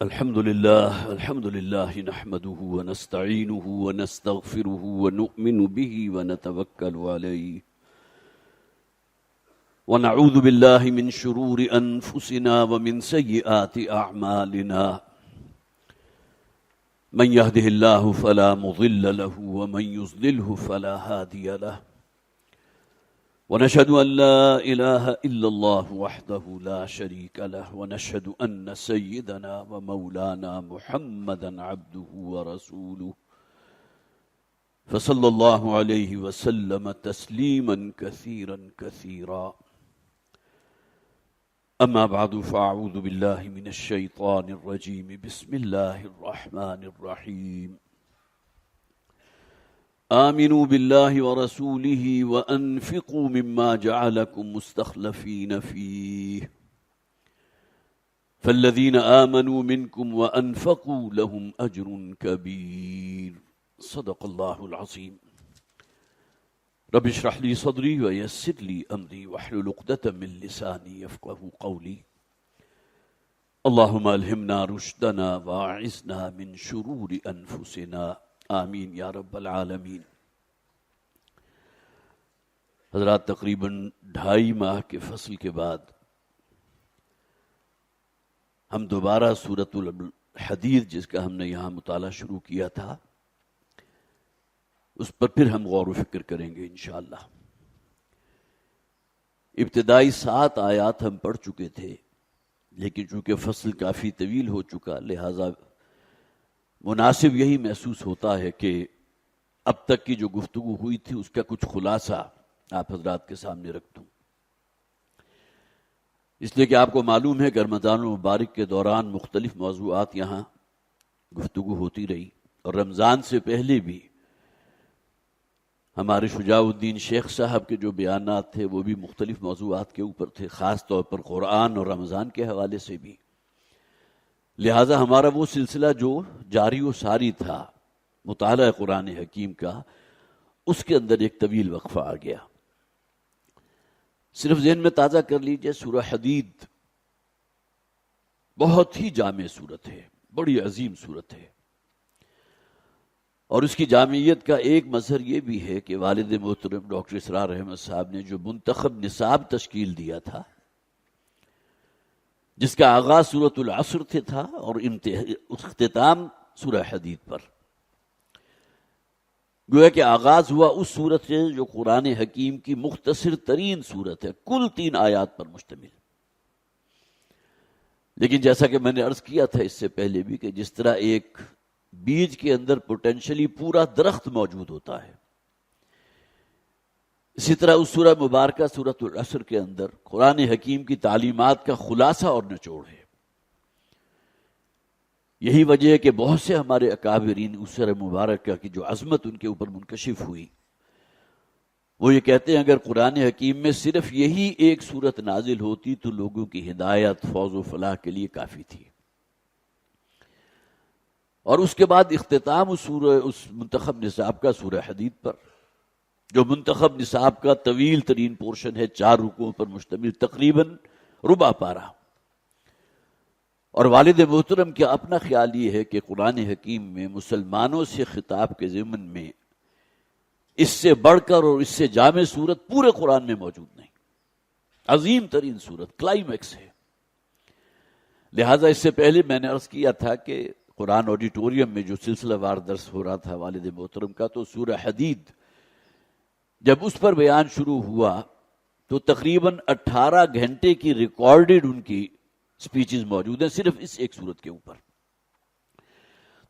الحمد لله نحمده ونستعينه ونستغفره ونؤمن به ونتوكل عليه ونعوذ بالله من شرور أنفسنا ومن سيئات أعمالنا من يهده الله فلا مضل له ومن يضلله فلا هادي له ونشهد أن لا إله إلا الله وحده لا شريك له ونشهد أن سيدنا ومولانا محمدا عبده ورسوله فصلى الله عليه وسلم تسليما كثيرا كثيرا أما بعد فأعوذ بالله من الشيطان الرجيم بسم الله الرحمن الرحيم آمنوا بالله ورسوله وأنفقوا مما جعلكم مستخلفين فيه فالذين آمنوا منكم وأنفقوا لهم أجر كبير صدق الله العظيم رب اشرح لي صدري ويسر لي أمري واحلل عقدة من لساني يفقهوا قولي اللهم ألهمنا رشدنا وأعذنا من شرور أنفسنا آمین یا رب العالمین۔ حضرات، تقریباً 2.5 ماہ کے فصل کے بعد ہم دوبارہ سورۃ الحدید، جس کا ہم نے یہاں مطالعہ شروع کیا تھا، اس پر پھر ہم غور و فکر کریں گے انشاءاللہ۔ ابتدائی 7 آیات ہم پڑھ چکے تھے، لیکن چونکہ فصل کافی طویل ہو چکا، لہٰذا مناسب یہی محسوس ہوتا ہے کہ اب تک کی جو گفتگو ہوئی تھی اس کا کچھ خلاصہ آپ حضرات کے سامنے رکھ دوں، اس لیے کہ آپ کو معلوم ہے کہ رمضان المبارک کے دوران مختلف موضوعات یہاں گفتگو ہوتی رہی، اور رمضان سے پہلے بھی ہمارے شجاع الدین شیخ صاحب کے جو بیانات تھے وہ بھی مختلف موضوعات کے اوپر تھے، خاص طور پر قرآن اور رمضان کے حوالے سے بھی۔ لہٰذا ہمارا وہ سلسلہ جو جاری و ساری تھا مطالعہ قرآن حکیم کا، اس کے اندر ایک طویل وقفہ آ گیا۔ صرف ذہن میں تازہ کر لیجئے، سورہ حدید بہت ہی جامع سورت ہے، بڑی عظیم سورت ہے، اور اس کی جامعیت کا ایک مظہر یہ بھی ہے کہ والد محترم ڈاکٹر اسرار احمد صاحب نے جو منتخب نصاب تشکیل دیا تھا، جس کا آغاز سورۃ العصر سے تھا اور اختتام سورہ حدید پر، گویا کہ آغاز ہوا اس سورت سے جو قرآن حکیم کی مختصر ترین سورت ہے، کل 3 آیات پر مشتمل۔ لیکن جیسا کہ میں نے عرض کیا تھا اس سے پہلے بھی کہ جس طرح ایک بیج کے اندر پوٹینشلی پورا درخت موجود ہوتا ہے، اسی طرح اس سورہ مبارکہ سورۃ العصر کے اندر قرآن حکیم کی تعلیمات کا خلاصہ اور نچوڑ ہے۔ یہی وجہ ہے کہ بہت سے ہمارے اکابرین اس سورہ مبارکہ کی جو عظمت ان کے اوپر منکشف ہوئی، وہ یہ کہتے ہیں اگر قرآن حکیم میں صرف یہی ایک سورت نازل ہوتی تو لوگوں کی ہدایت، فوز و فلاح کے لیے کافی تھی۔ اور اس کے بعد اختتام اس منتخب نصاب کا سورہ حدید پر، جو منتخب نصاب کا طویل ترین پورشن ہے، 4 رکوعوں پر مشتمل، تقریباً ربع پارہ۔ اور والد محترم کا اپنا خیال یہ ہے کہ قرآن حکیم میں مسلمانوں سے خطاب کے ضمن میں اس سے بڑھ کر اور اس سے جامع صورت پورے قرآن میں موجود نہیں، عظیم ترین صورت، کلائمیکس ہے۔ لہٰذا اس سے پہلے میں نے عرض کیا تھا کہ قرآن آڈیٹوریم میں جو سلسلہ وار درس ہو رہا تھا والد محترم کا، تو سورہ حدید جب اس پر بیان شروع ہوا تو تقریباً 18 گھنٹے کی ریکارڈڈ ان کی سپیچز موجود ہیں صرف اس ایک سورت کے اوپر۔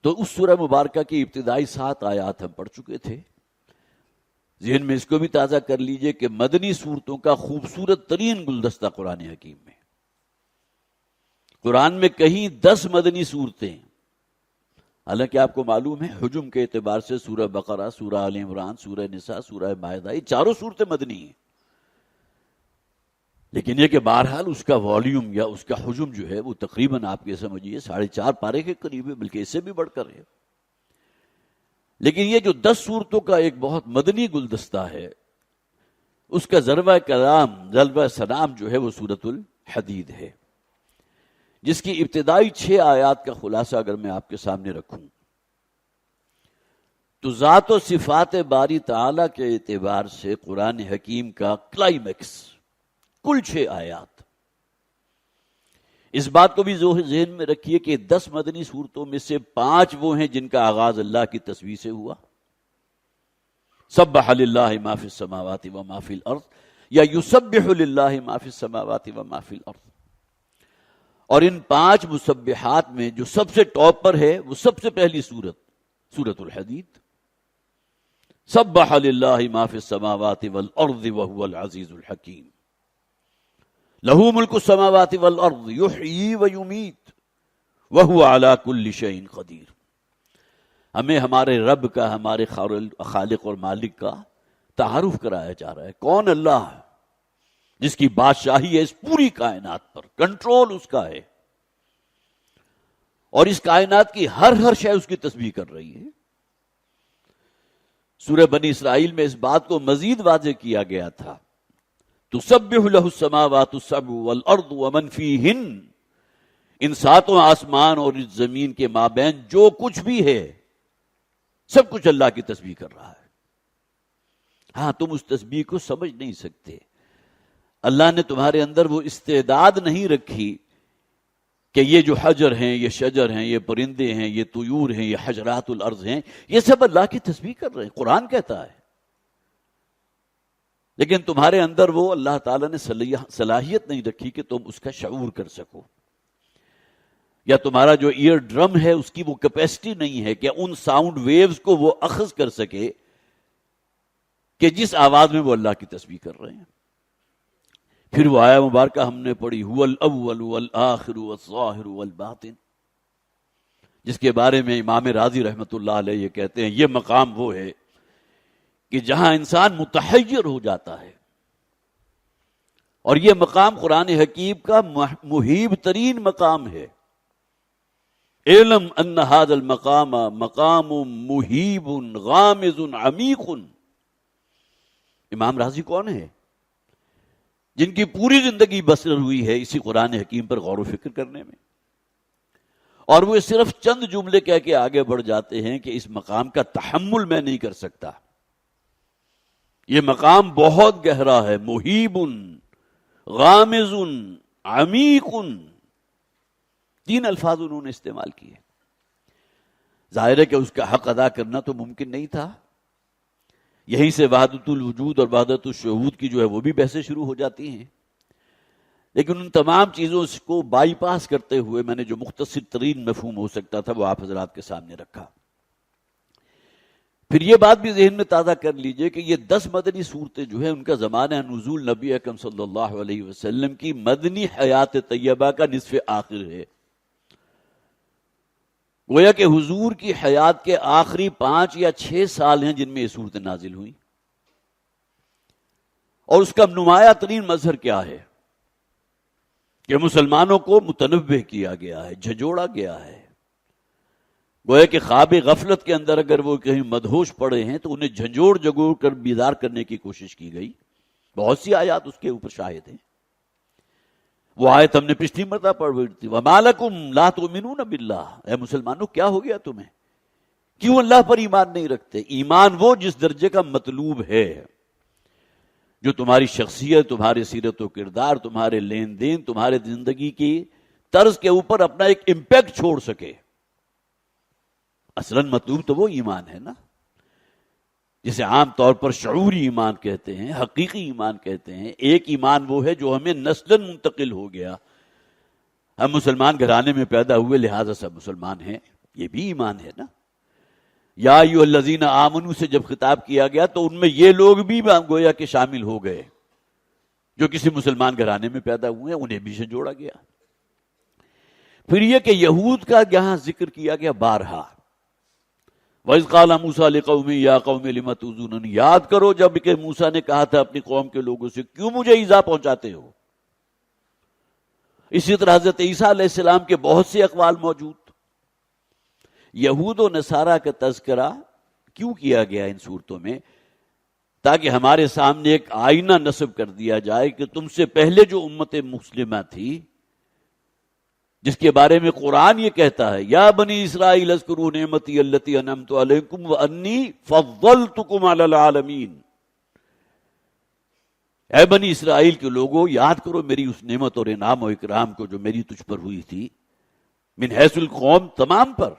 تو اس سورہ مبارکہ کی ابتدائی 7 آیات ہم پڑھ چکے تھے۔ ذہن میں اس کو بھی تازہ کر لیجئے کہ مدنی سورتوں کا خوبصورت ترین گلدستہ قرآن حکیم میں، قرآن میں کہیں 10 مدنی صورتیں، حالانکہ آپ کو معلوم ہے حجم کے اعتبار سے سورہ بقرہ، سورہ آل عمران، سورہ نساء، سورہ مائدہ، یہ 4 صورتیں مدنی ہیں، لیکن یہ کہ بہرحال اس کا والیوم یا اس کا حجم جو ہے وہ تقریباً آپ کے سمجھیے 4.5 پارے کے قریب ہے، بلکہ اس سے بھی بڑھ کر ہے۔ لیکن یہ جو 10 صورتوں کا ایک بہت مدنی گلدستہ ہے، اس کا ذروہ کلام، ذروہ سلام جو ہے وہ سورۃ الحدید ہے، جس کی ابتدائی 6 آیات کا خلاصہ اگر میں آپ کے سامنے رکھوں تو ذات و صفات باری تعالی کے اعتبار سے قرآن حکیم کا کلائمیکس کل 6 آیات. اس بات کو بھی ذہن میں رکھیے کہ 10 مدنی صورتوں میں سے 5 وہ ہیں جن کا آغاز اللہ کی تسبیح سے ہوا. سبح للہ ما فی السماوات و ما فی الارض یا یسبح للہ ما فی السماوات و ما فی الارض. اور ان 5 مسبحات میں جو سب سے ٹاپ پر ہے وہ سب سے پہلی سورت الحدید. سبح للہ ما فی السماوات والارض وهو العزیز الحکیم. لہ ملک السماوات والارض یحیی ویمیت وہو علی کل شیء قدیر. ہمیں ہمارے رب کا، ہمارے خالق اور مالک کا تعارف کرایا جا رہا ہے. کون؟ اللہ، جس کی بادشاہی ہے اس پوری کائنات پر، کنٹرول اس کا ہے، اور اس کائنات کی ہر شے اس کی تسبیح کر رہی ہے. سورہ بنی اسرائیل میں اس بات کو مزید واضح کیا گیا تھا. تسبح لہ السماوات السبع والارض ومن فیہن. ان 7 آسمان اور اس زمین کے مابین جو کچھ بھی ہے سب کچھ اللہ کی تسبیح کر رہا ہے. ہاں، تم اس تسبیح کو سمجھ نہیں سکتے. اللہ نے تمہارے اندر وہ استعداد نہیں رکھی کہ یہ جو حجر ہیں، یہ شجر ہیں، یہ پرندے ہیں، یہ طیور ہیں، یہ حجرات الارض ہیں، یہ سب اللہ کی تسبیح کر رہے ہیں. قرآن کہتا ہے. لیکن تمہارے اندر وہ اللہ تعالیٰ نے صلاحیت نہیں رکھی کہ تم اس کا شعور کر سکو، یا تمہارا جو ایئر ڈرم ہے اس کی وہ کیپیسٹی نہیں ہے کہ ان ساؤنڈ ویوز کو وہ اخذ کر سکے کہ جس آواز میں وہ اللہ کی تسبیح کر رہے ہیں. پھر وہ آیہ مبارکہ ہم نے پڑھی هو الاول والآخر والظاہر والباطن، جس کے بارے میں امام راضی رحمۃ اللہ علیہ یہ کہتے ہیں یہ مقام وہ ہے کہ جہاں انسان متحیر ہو جاتا ہے، اور یہ مقام قرآن حکیم کا محیب ترین مقام ہے. اعلم ان هذا المقام مقام محیب غامض عمیق. امام راضی کون ہے؟ جن کی پوری زندگی بسر ہوئی ہے اسی قرآن حکیم پر غور و فکر کرنے میں، اور وہ صرف چند جملے کہہ کے آگے بڑھ جاتے ہیں کہ اس مقام کا تحمل میں نہیں کر سکتا. یہ مقام بہت گہرا ہے. محیب غامض عمیق، 3 الفاظ انہوں نے استعمال کیے. ظاہر ہے کہ اس کا حق ادا کرنا تو ممکن نہیں تھا. یہیں سے وحدت الوجود اور وحدت الشہود کی جو ہے وہ بھی بحثیں شروع ہو جاتی ہیں. لیکن ان تمام چیزوں کو بائی پاس کرتے ہوئے میں نے جو مختصر ترین مفہوم ہو سکتا تھا وہ آپ حضرات کے سامنے رکھا. پھر یہ بات بھی ذہن میں تازہ کر لیجئے کہ یہ 10 مدنی صورتیں جو ہیں ان کا زمانہ نزول نبی اکرم صلی اللہ علیہ وسلم کی مدنی حیات طیبہ کا نصف آخر ہے. گویا کہ حضور کی حیات کے آخری 5 یا 6 سال ہیں جن میں یہ صورتیں نازل ہوئیں. اور اس کا نمایاں ترین مظہر کیا ہے کہ مسلمانوں کو متنبہ کیا گیا ہے، جھنجھوڑا گیا ہے. گویا کہ خواب غفلت کے اندر اگر وہ کہیں مدہوش پڑے ہیں تو انہیں جھنجھوڑ جگوڑ کر بیدار کرنے کی کوشش کی گئی. بہت سی آیات اس کے اوپر شاہد ہیں. وہ آیت ہم نے پچھلی مرتبہ پڑھ ہوئی تھی وَمَا لَكُمْ لَا تُؤْمِنُونَ بِاللَّهِ. اے مسلمانوں کیا ہو گیا تمہیں؟ کیوں اللہ پر ایمان نہیں رکھتے؟ ایمان وہ جس درجے کا مطلوب ہے جو تمہاری شخصیت، تمہارے سیرت و کردار، تمہارے لین دین، تمہارے زندگی کی طرز کے اوپر اپنا ایک امپیکٹ چھوڑ سکے. اصلاً مطلوب تو وہ ایمان ہے نا جسے عام طور پر شعوری ایمان کہتے ہیں، حقیقی ایمان کہتے ہیں. ایک ایمان وہ ہے جو ہمیں نسلاً منتقل ہو گیا. ہم مسلمان گھرانے میں پیدا ہوئے لہٰذا سب مسلمان ہیں، یہ بھی ایمان ہے نا. یا ایھا الذین آمنوا سے جب خطاب کیا گیا تو ان میں یہ لوگ بھی گویا کہ شامل ہو گئے جو کسی مسلمان گھرانے میں پیدا ہوئے ہیں، انہیں بھی جوڑا گیا. پھر یہ کہ یہود کا یہاں ذکر کیا گیا بارہا. وَإِذْ قَالَ مُوسَىٰ لِقَوْمِهِ يَا قَوْمِ لِمَ تُؤْذُونَنِي. یاد کرو جب کہ موسیٰ نے کہا تھا اپنی قوم کے لوگوں سے کیوں مجھے ایذا پہنچاتے ہو. اسی طرح حضرت عیسیٰ علیہ السلام کے بہت سے اقوال موجود. یہود و نصارہ کا تذکرہ کیوں کیا گیا ان صورتوں میں؟ تاکہ ہمارے سامنے ایک آئینہ نصب کر دیا جائے کہ تم سے پہلے جو امت مسلمہ تھی جس کے بارے میں قرآن یہ کہتا ہے یا بنی اسرائیل اذکروا نعمتی التی انعمت علیکم وانی فضلتکم علی العالمین، اے بنی اسرائیل کے لوگوں یاد کرو میری اس نعمت اور انعام و اکرام کو جو میری تجھ پر ہوئی تھی، من حیث القوم تمام پر،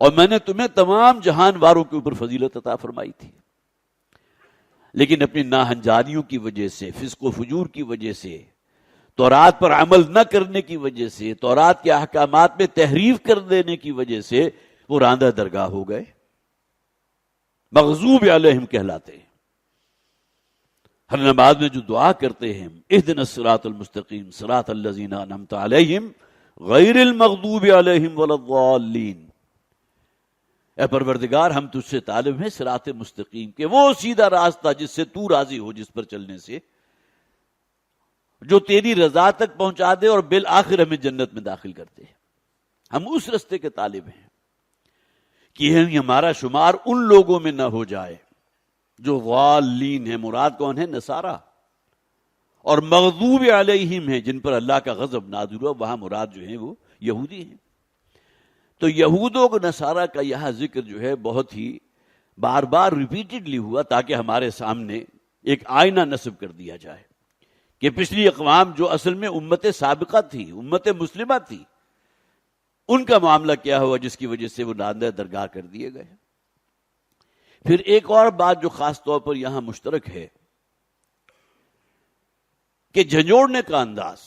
اور میں نے تمہیں تمام جہان واروں کے اوپر فضیلت عطا فرمائی تھی، لیکن اپنی ناہنجاریوں کی وجہ سے، فسق و فجور کی وجہ سے، تورات پر عمل نہ کرنے کی وجہ سے، تورات کے احکامات میں تحریف کر دینے کی وجہ سے وہ راندہ درگاہ ہو گئے، مغضوب علیہم کہلاتے ہیں۔ ہر نماز میں جو دعا کرتے ہیں اہدنا الصراط المستقیم صراط الذین انعمت علیہم غیر المغضوب علیہم ولا الضالین، اے پروردگار ہم تجھ سے طالب ہیں صراط مستقیم کے، وہ سیدھا راستہ جس سے تو راضی ہو، جس پر چلنے سے جو تیری رضا تک پہنچا دے اور بالآخر ہمیں جنت میں داخل کر دے۔ ہم اس رستے کے طالب ہیں کہ ہمارا شمار ان لوگوں میں نہ ہو جائے جو ضالین ہیں، مراد کون ہے؟ نصارہ، اور مغضوب علیہم ہیں جن پر اللہ کا غضب نازل ہوا، وہاں مراد جو ہیں وہ یہودی ہیں۔ تو یہود و نصارہ کا یہاں ذکر جو ہے بہت ہی بار بار ریپیٹڈلی ہوا تاکہ ہمارے سامنے ایک آئینہ نصب کر دیا جائے کہ پچھلی اقوام جو اصل میں امت سابقہ تھی، امت مسلمہ تھی، ان کا معاملہ کیا ہوا جس کی وجہ سے وہ راندہ درگاہ کر دیے گئے۔ پھر ایک اور بات جو خاص طور پر یہاں مشترک ہے کہ جھنجھوڑنے کا انداز،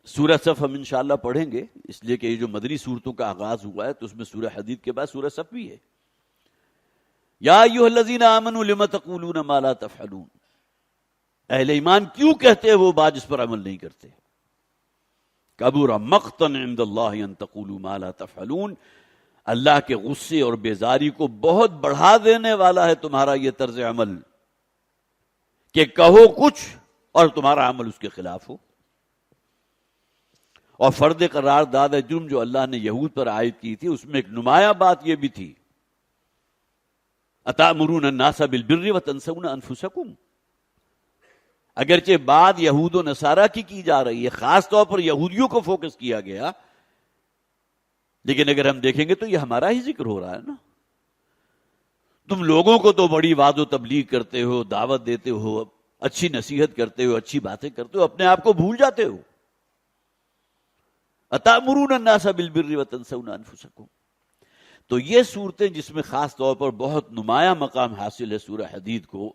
سورہ صف ہم انشاءاللہ پڑھیں گے، اس لیے کہ یہ جو مدنی صورتوں کا آغاز ہوا ہے تو اس میں سورہ حدید کے بعد سورہ صف بھی ہے۔ یا ایھا الذین آمنوا لم تقولون ما لا تفعلون، اہل ایمان کیوں کہتے ہیں وہ بات جس پر عمل نہیں کرتے؟ کبر مقتا عند اللہ ان تقولوا ما لا تفعلون، اللہ کے غصے اور بیزاری کو بہت بڑھا دینے والا ہے تمہارا یہ طرز عمل کہ کہو کچھ اور تمہارا عمل اس کے خلاف ہو۔ اور فرد قرار داد جرم جو اللہ نے یہود پر عائد کی تھی اس میں ایک نمایاں بات یہ بھی تھی اتأمرون الناس بالبر وتنسون انفسکم، اگرچہ بات یہود و نصارہ کی جا رہی ہے، خاص طور پر یہودیوں کو فوکس کیا گیا، لیکن اگر ہم دیکھیں گے تو یہ ہمارا ہی ذکر ہو رہا ہے نا۔ تم لوگوں کو تو بڑی وعظ و تبلیغ کرتے ہو، دعوت دیتے ہو، اچھی نصیحت کرتے ہو، اچھی باتیں کرتے ہو، اپنے آپ کو بھول جاتے ہو۔ اتأمرون الناس بالبر وتنسون انفسکم، تو یہ صورتیں جس میں خاص طور پر بہت نمایاں مقام حاصل ہے سورہ حدید کو،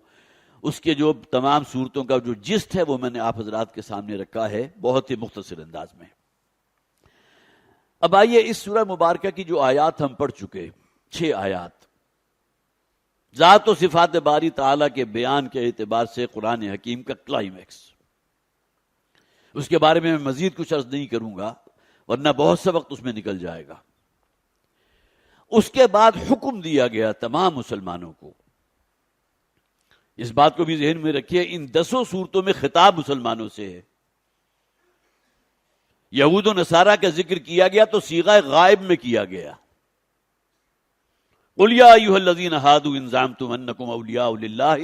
اس کے جو تمام صورتوں کا جو جسٹ ہے وہ میں نے آپ حضرات کے سامنے رکھا ہے بہت ہی مختصر انداز میں۔ اب آئیے اس سورہ مبارکہ کی جو آیات ہم پڑھ چکے، 6 آیات، ذات و صفات باری تعالیٰ کے بیان کے اعتبار سے قرآن حکیم کا کلائمیکس، اس کے بارے میں میں مزید کچھ عرض نہیں کروں گا ورنہ بہت سا وقت اس میں نکل جائے گا۔ اس کے بعد حکم دیا گیا تمام مسلمانوں کو، اس بات کو بھی ذہن میں رکھیے ان 10 صورتوں میں خطاب مسلمانوں سے ہے۔ یہود و نصارہ کا ذکر کیا گیا تو صیغہ غائب میں کیا گیا، قل یا ایھا الذین ھادوا ان زعمتم انکم اولیاء للہ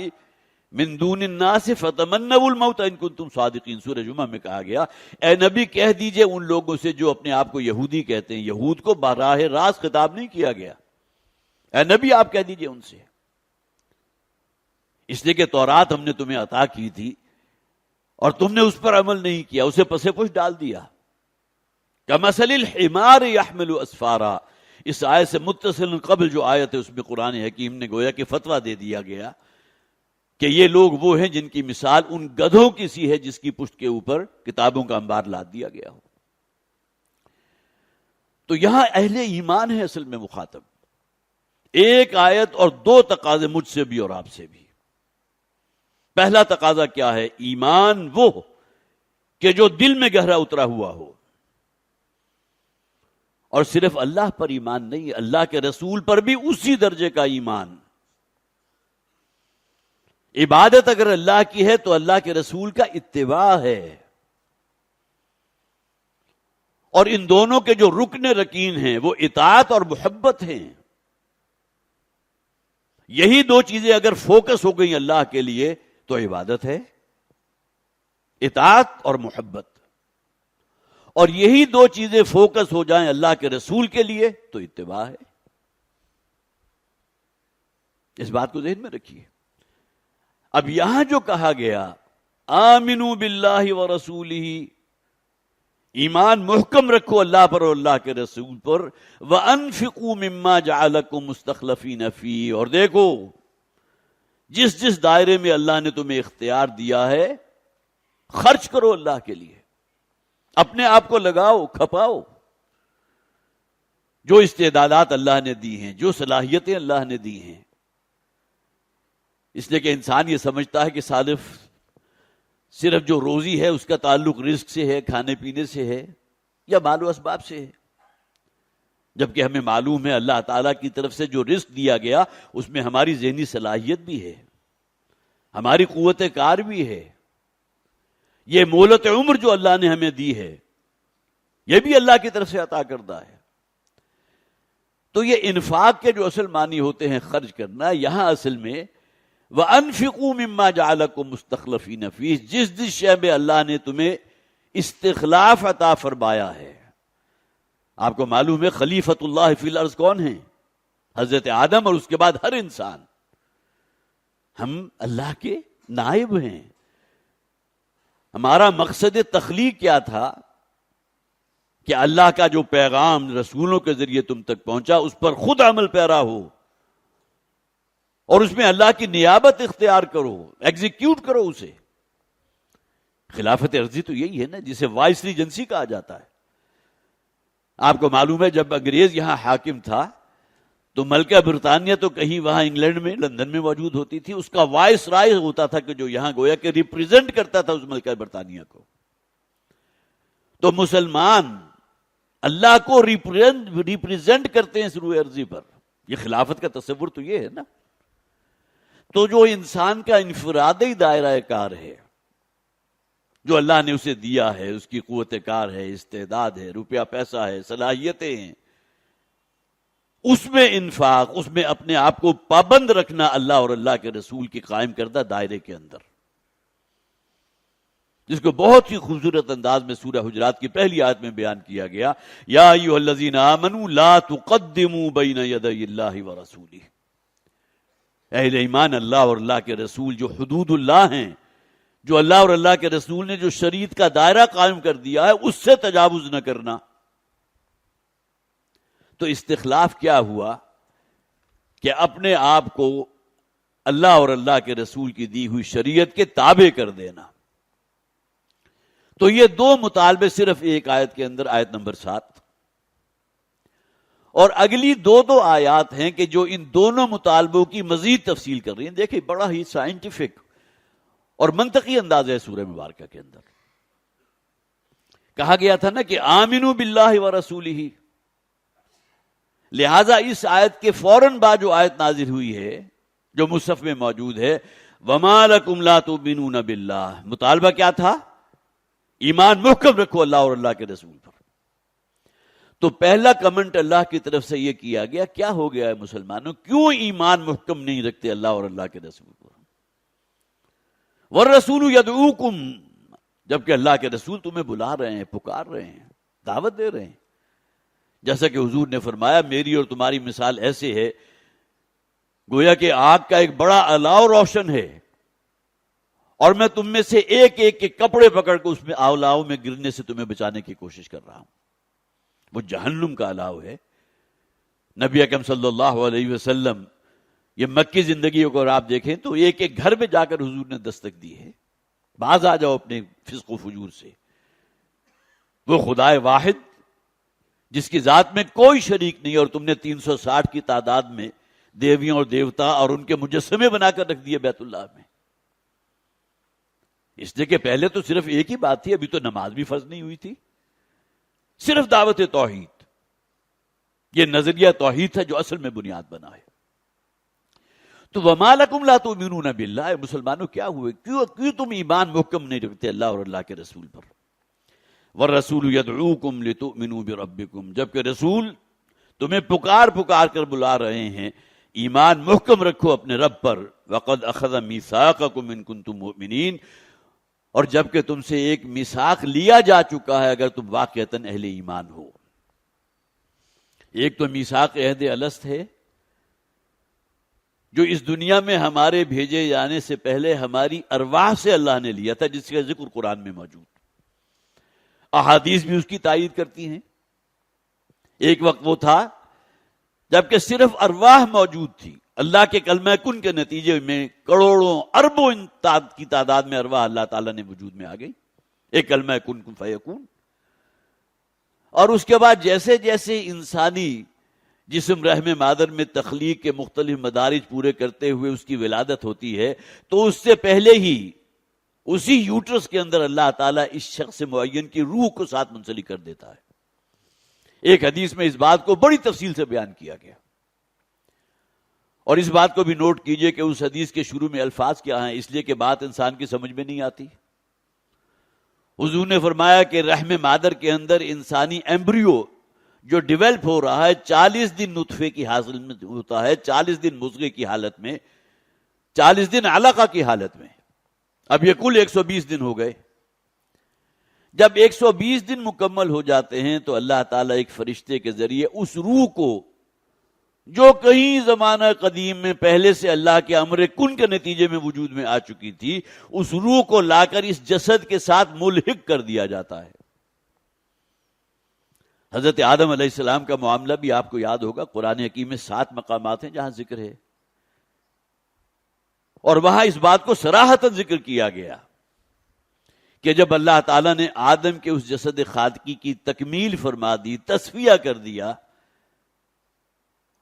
من دون الناس فتمنوا الموت ان کنتم صادقین، سورہ جمعہ میں کہا گیا اے نبی کہہ دیجئے ان لوگوں سے جو اپنے آپ کو یہودی کہتے ہیں، یہود کو براہ راست خطاب نہیں کیا گیا، اے نبی آپ کہہ دیجئے ان سے، اس لیے کہ تورات ہم نے تمہیں عطا کی تھی اور تم نے اس پر عمل نہیں کیا، اسے پس پش ڈال دیا۔ کمثل الحمار یحمل اسفارا، اس آیت سے متصل قبل جو آیت ہے اس میں قرآن حکیم نے گویا کہ فتویٰ دے دیا گیا کہ یہ لوگ وہ ہیں جن کی مثال ان گدھوں کی سی ہے جس کی پشت کے اوپر کتابوں کا انبار لاد دیا گیا ہو۔ تو یہاں اہل ایمان ہے اصل میں مخاطب، ایک آیت اور 2 تقاضے مجھ سے بھی اور آپ سے بھی۔ پہلا تقاضا کیا ہے؟ ایمان وہ کہ جو دل میں گہرا اترا ہوا ہو، اور صرف اللہ پر ایمان نہیں، اللہ کے رسول پر بھی اسی درجے کا ایمان۔ عبادت اگر اللہ کی ہے تو اللہ کے رسول کا اتباع ہے، اور ان دونوں کے جو رکن رکین ہیں وہ اطاعت اور محبت ہیں۔ یہی 2 چیزیں اگر فوکس ہو گئی اللہ کے لیے تو عبادت ہے، اطاعت اور محبت۔ اور یہی دو چیزیں فوکس ہو جائیں اللہ کے رسول کے لیے تو اتباع ہے. اس بات کو ذہن میں رکھیے. اب یہاں جو کہا گیا آمنوا باللہ ورسولہ، ایمان محکم رکھو اللہ پر اور اللہ کے رسول پر، وانفقوا مما جعلکم مستخلفین فیہ، اور دیکھو جس جس دائرے میں اللہ نے تمہیں اختیار دیا ہے خرچ کرو اللہ کے لیے، اپنے آپ کو لگاؤ کھپاؤ. جو استعدادات اللہ نے دی ہیں، جو صلاحیتیں اللہ نے دی ہیں، اس لیے کہ انسان یہ سمجھتا ہے کہ صرف جو روزی ہے اس کا تعلق رزق سے ہے، کھانے پینے سے ہے یا مال و اسباب سے ہے، جبکہ ہمیں معلوم ہے اللہ تعالیٰ کی طرف سے جو رزق دیا گیا اس میں ہماری ذہنی صلاحیت بھی ہے، ہماری قوت کار بھی ہے. یہ مہلت عمر جو اللہ نے ہمیں دی ہے یہ بھی اللہ کی طرف سے عطا کردہ ہے. تو یہ انفاق کے جو اصل معنی ہوتے ہیں خرچ کرنا، یہاں اصل میں وَأَنفِقُوا مِمَّا جَعَلَكُمْ مُسْتَخْلَفِينَ فِيهِ، جس شے میں اللہ نے تمہیں استخلاف عطا فرمایا ہے. آپ کو معلوم ہے خلیفۃ اللہ فی الارض کون ہیں؟ حضرت آدم، اور اس کے بعد ہر انسان. ہم اللہ کے نائب ہیں. ہمارا مقصد تخلیق کیا تھا کہ اللہ کا جو پیغام رسولوں کے ذریعے تم تک پہنچا اس پر خود عمل پیرا ہو اور اس میں اللہ کی نیابت اختیار کرو، ایگزیکیوٹ کرو اسے. خلافت عرضی تو یہی ہے نا، جسے وائس ریجنسی کہا جاتا ہے. آپ کو معلوم ہے جب انگریز یہاں حاکم تھا تو ملکہ برطانیہ تو کہیں وہاں انگلینڈ میں لندن میں موجود ہوتی تھی، اس کا وائس رائے ہوتا تھا کہ جو یہاں گویا کہ ریپریزنٹ کرتا تھا اس ملکہ برطانیہ کو. تو مسلمان اللہ کو ریپریزنٹ کرتے ہیں سروئے ارضی پر. یہ خلافت کا تصور تو یہ ہے نا. تو جو انسان کا انفرادی دائرہ کار ہے جو اللہ نے اسے دیا ہے، اس کی قوت کار ہے، استعداد ہے، روپیہ پیسہ ہے، صلاحیتیں ہیں، اس میں انفاق، اس میں اپنے آپ کو پابند رکھنا اللہ اور اللہ کے رسول کی قائم کردہ دائرے کے اندر، جس کو بہت ہی خوبصورت انداز میں سورہ حجرات کی پہلی آیت میں بیان کیا گیا. یا ایھا الذین آمنوا لا تقدموا بین یدی اللہ ورسولہ. اہل ایمان، اللہ اور اللہ کے رسول جو حدود اللہ ہیں، جو اللہ اور اللہ کے رسول نے جو شریعت کا دائرہ قائم کر دیا ہے اس سے تجاوز نہ کرنا. تو استخلاف کیا ہوا کہ اپنے آپ کو اللہ اور اللہ کے رسول کی دی ہوئی شریعت کے تابع کر دینا. تو یہ دو مطالبے صرف ایک آیت کے اندر، آیت نمبر 7 اور اگلی دو آیات ہیں کہ جو ان دونوں مطالبوں کی مزید تفصیل کر رہی ہیں. دیکھیں بڑا ہی سائنٹیفک اور منطقی انداز ہے سورہ مبارکہ کے اندر. کہا گیا تھا نا کہ آمنوا باللہ ورسولہ، لہذا اس آیت کے فوراً بعد جو آیت نازل ہوئی ہے جو مصحف میں موجود ہے، وما لکم لا تؤمنون باللہ، مطالبہ کیا تھا؟ ایمان محکم رکھو اللہ اور اللہ کے رسول پر. تو پہلا کمنٹ اللہ کی طرف سے یہ کیا گیا، کیا ہو گیا ہے مسلمانوں، کیوں ایمان محکم نہیں رکھتے اللہ اور اللہ کے رسول پر؟ والرسول یدعوکم، جبکہ اللہ کے رسول تمہیں بلا رہے ہیں، پکار رہے ہیں، دعوت دے رہے ہیں. جیسا کہ حضور نے فرمایا میری اور تمہاری مثال ایسے ہے گویا کہ آگ کا ایک بڑا الاؤ روشن ہے اور میں تم میں سے ایک ایک کے کپڑے پکڑ کے اس میں الاؤ میں گرنے سے تمہیں بچانے کی کوشش کر رہا ہوں. وہ جہنم کا الاؤ ہے. نبی اکرم صلی اللہ علیہ وسلم یہ مکی زندگی کو آپ دیکھیں تو ایک ایک گھر میں جا کر حضور نے دستک دی ہے، باز آ جاؤ اپنے فسق و فجور سے. وہ خدائے واحد جس کی ذات میں کوئی شریک نہیں، اور تم نے 360 کی تعداد میں دیویوں اور دیوتا اور ان کے مجسمے بنا کر رکھ دیے بیت اللہ میں. اس لیے کہ پہلے تو صرف ایک ہی بات تھی، ابھی تو نماز بھی فرض نہیں ہوئی تھی، صرف دعوت توحید. یہ نظریہ توحید ہے جو اصل میں بنیاد بنا ہے. تو وما لکم لا تؤمنون باللہ، مسلمانوں کیا ہوئے، کیوں تم ایمان محکم نہیں رکھتے اللہ اور اللہ کے رسول پر؟ والرسول یدعوکم لتؤمنوا بربکم، جبکہ رسول تمہیں پکار کر بلا رہے ہیں ایمان محکم رکھو اپنے رب پر. وقد اخذ میثاقکم ان کنتم مؤمنین، اور جبکہ تم سے ایک میثاق لیا جا چکا ہے اگر تم واقعتاً اہل ایمان ہو۔ ایک تو میثاق عہد الست ہے جو اس دنیا میں ہمارے بھیجے جانے سے پہلے ہماری ارواح سے اللہ نے لیا تھا، جس کا ذکر قرآن میں موجود، احادیث بھی اس کی تائید کرتی ہیں۔ ایک وقت وہ تھا جبکہ صرف ارواح موجود تھی، اللہ کے کلمہ کن کے نتیجے میں کروڑوں اربوں کی تعداد میں ارواح اللہ تعالیٰ نے وجود میں آ گئی، ایک کلمہ کن کن فیکون۔ اور اس کے بعد جیسے جیسے انسانی جسم رحم مادر میں تخلیق کے مختلف مدارج پورے کرتے ہوئے اس کی ولادت ہوتی ہے، تو اس سے پہلے ہی اسی یوٹرس کے اندر اللہ تعالیٰ اس شخص معین کی روح کو ساتھ منسلک کر دیتا ہے۔ ایک حدیث میں اس بات کو بڑی تفصیل سے بیان کیا گیا، اور اس بات کو بھی نوٹ کیجئے کہ اس حدیث کے شروع میں الفاظ کیا ہیں، اس لیے کہ بات انسان کی سمجھ میں نہیں آتی۔ حضور نے فرمایا کہ رحم مادر کے اندر انسانی ایمبریو جو ڈیولپ ہو رہا ہے 40 دن نطفے کی حاصل میں ہوتا ہے، 40 دن مضغے کی حالت میں، 40 دن علقہ کی حالت میں، اب یہ کل 120 دن ہو گئے۔ جب 120 دن مکمل ہو جاتے ہیں تو اللہ تعالیٰ ایک فرشتے کے ذریعے اس روح کو جو کہیں زمانہ قدیم میں پہلے سے اللہ کے امر کن کے نتیجے میں وجود میں آ چکی تھی، اس روح کو لا کر اس جسد کے ساتھ ملحق کر دیا جاتا ہے۔ حضرت آدم علیہ السلام کا معاملہ بھی آپ کو یاد ہوگا، قرآن حکیم میں 7 مقامات ہیں جہاں ذکر ہے، اور وہاں اس بات کو صراحتاً ذکر کیا گیا کہ جب اللہ تعالیٰ نے آدم کے اس جسد خاکی کی تکمیل فرما دی، تصفیہ کر دیا،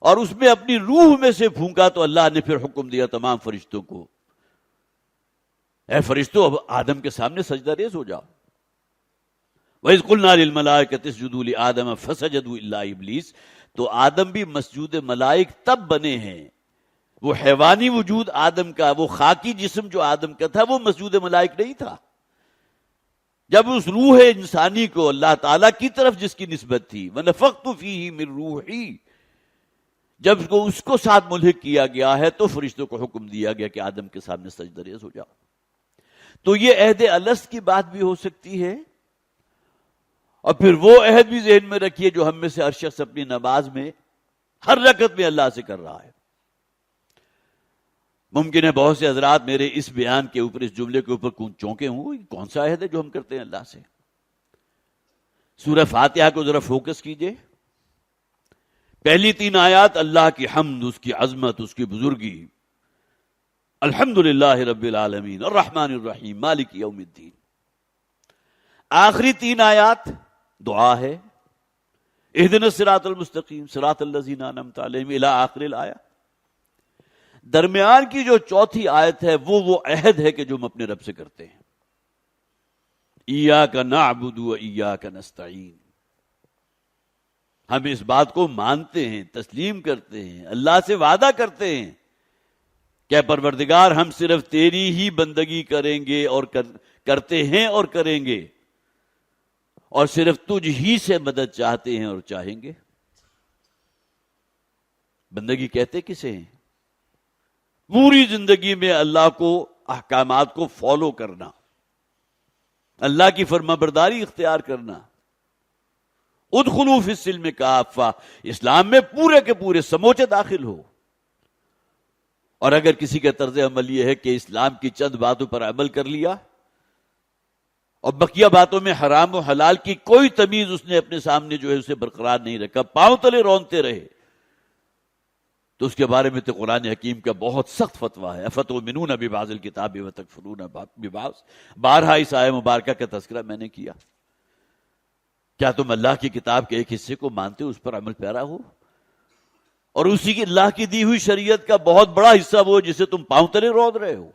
اور اس میں اپنی روح میں سے پھونکا، تو اللہ نے پھر حکم دیا تمام فرشتوں کو، اے فرشتوں اب آدم کے سامنے سجدہ ریز ہو جاؤ۔ وَإِذْ قُلْنَا لِلْمَلَائِكَةِ اسْجُدُوا لِآدَمَ فَسَجَدُوا إِلَّا إِبْلِيسَ، تو آدم بھی مسجود ملائک تب بنے ہیں، وہ حیوانی وجود آدم کا، وہ خاکی جسم جو آدم کا تھا، وہ مسجود ملائک نہیں تھا۔ جب اس روح انسانی کو اللہ تعالیٰ کی طرف جس کی نسبت تھی، وَنَفَخْتُ فِيهِ مِن رُوحِي، جب اس کو ساتھ ملحق کیا گیا ہے تو فرشتوں کو حکم دیا گیا کہ آدم کے سامنے سجدہ ریز ہو جاؤ۔ تو یہ عہد الست کی بات بھی ہو سکتی ہے، اور پھر وہ عہد بھی ذہن میں رکھیے جو ہم میں سے ہر شخص اپنی نماز میں ہر رکعت میں اللہ سے کر رہا ہے۔ ممکن ہے بہت سے حضرات میرے اس بیان کے اوپر، اس جملے کے اوپر چونکے ہوں، کون سا عہد ہے جو ہم کرتے ہیں اللہ سے؟ سورہ فاتحہ کو ذرا فوکس کیجئے، پہلی 3 آیات اللہ کی حمد، اس کی عظمت، اس کی بزرگی، الحمدللہ رب العالمین الرحمن الرحیم مالک یوم الدین۔ آخری 3 آیات دعا ہے، اہدنا الصراط المستقیم صراط الذین انعمت علیہم الی آخر الآیہ۔ درمیان کی جو 4تھی آیت ہے وہ عہد ہے کہ جو ہم اپنے رب سے کرتے ہیں، ایاک نعبد و ایاک نستعین۔ ہم اس بات کو مانتے ہیں، تسلیم کرتے ہیں، اللہ سے وعدہ کرتے ہیں کہ پروردگار ہم صرف تیری ہی بندگی کریں گے اور کرتے ہیں اور کریں گے، اور صرف تجھ ہی سے مدد چاہتے ہیں اور چاہیں گے۔ بندگی کہتے کسے ہیں؟ پوری زندگی میں اللہ کو، احکامات کو فالو کرنا، اللہ کی فرمانبرداری اختیار کرنا۔ ادخلوا فی السلم کافہ، اسلام میں پورے کے پورے سموچے داخل ہو۔ اور اگر کسی کا طرز عمل یہ ہے کہ اسلام کی چند باتوں پر عمل کر لیا اور بقیہ باتوں میں حرام و حلال کی کوئی تمیز اس نے اپنے سامنے جو ہے اسے برقرار نہیں رکھا، پاؤں تلے رونتے رہے، تو اس کے بارے میں تو قرآن حکیم کا بہت سخت فتویٰ ہے، افتؤمنون ببعض الکتاب وتکفرون ببعض۔ بارہا اس آیہ مبارکہ کا تذکرہ میں نے کیا۔ کیا تم اللہ کی کتاب کے ایک حصے کو مانتے ہو، اس پر عمل پیرا ہو، اور اسی کی اللہ کی دی ہوئی شریعت کا بہت بڑا حصہ وہ جسے تم پاؤں تلے رون رہے ہو؟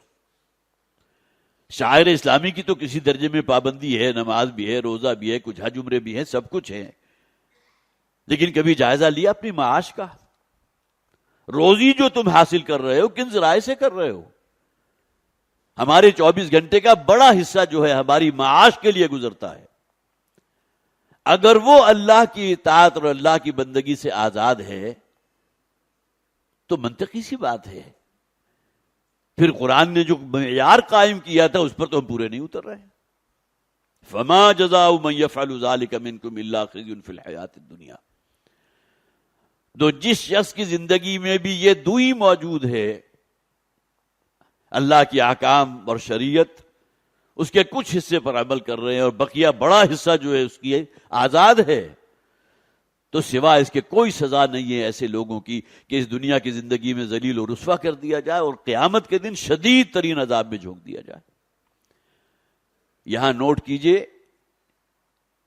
شاعر اسلامی کی تو کسی درجے میں پابندی ہے، نماز بھی ہے، روزہ بھی ہے، کچھ حج عمرے بھی ہیں، سب کچھ ہے، لیکن کبھی جائزہ لیا اپنی معاش کا؟ روزی جو تم حاصل کر رہے ہو کن ذرائع سے کر رہے ہو؟ ہمارے 24 گھنٹے کا بڑا حصہ جو ہے ہماری معاش کے لیے گزرتا ہے۔ اگر وہ اللہ کی اطاعت اور اللہ کی بندگی سے آزاد ہے تو منطقی سی بات ہے پھر قرآن نے جو معیار قائم کیا تھا اس پر تو ہم پورے نہیں اتر رہے ہیں. فما جزاء من يفعل ذلك منكم الا خزي في الحیات الدنیا. تو جس شخص کی زندگی میں بھی یہ دوئی موجود ہے، اللہ کی احکام اور شریعت، اس کے کچھ حصے پر عمل کر رہے ہیں اور بقیہ بڑا حصہ جو ہے اس کی آزاد ہے، تو سوا اس کے کوئی سزا نہیں ہے ایسے لوگوں کی کہ اس دنیا کی زندگی میں ذلیل و رسوا کر دیا جائے اور قیامت کے دن شدید ترین عذاب میں جھونک دیا جائے. یہاں نوٹ کیجئے،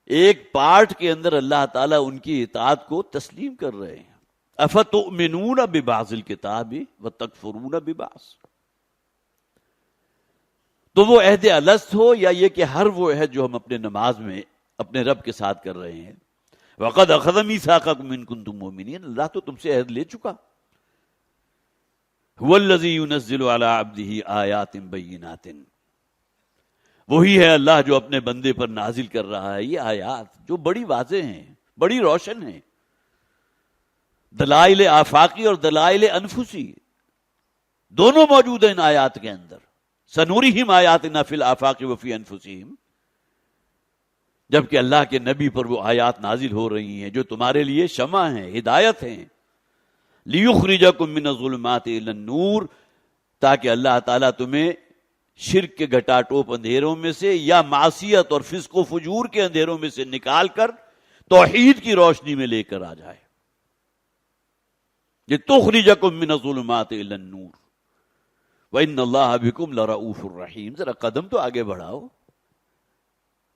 ایک پارٹ کے اندر اللہ تعالیٰ ان کی اطاعت کو تسلیم کر رہے ہیں. افتؤمنون ببعض الکتاب وتکفرون ببعض. تو وہ عہد الست ہو یا یہ کہ ہر وہ عہد جو ہم اپنے نماز میں اپنے رب کے ساتھ کر رہے ہیں. وقد اخذ میثاقکم ان کنتم مؤمنین، اللہ تو تم سے عہد لے چکا. هو الذی ينزل علی عبدہ آیات بینات، وہی ہے اللہ جو اپنے بندے پر نازل کر رہا ہے یہ آیات جو بڑی واضح ہیں، بڑی روشن ہیں. دلائل آفاقی اور دلائل انفسی دونوں موجود ہیں ان آیات کے اندر. سنورہم آیاتنا فی الآفاق وفی انفسہم. جبکہ اللہ کے نبی پر وہ آیات نازل ہو رہی ہیں جو تمہارے لیے شمع ہیں، ہدایت ہیں. لیخرجکم من الظلمات الی النور، تاکہ اللہ تعالیٰ تمہیں شرک کے گھٹا ٹوپ اندھیروں میں سے یا معصیت اور فسق و فجور کے اندھیروں میں سے نکال کر توحید کی روشنی میں لے کر آ جائے. لتخرجکم من الظلمات الی النور وَإِنَّ اللَّهَ بِكُمْ لَرَؤُوفٌ رَحِيمٌ. ذرا قدم تو آگے بڑھاؤ،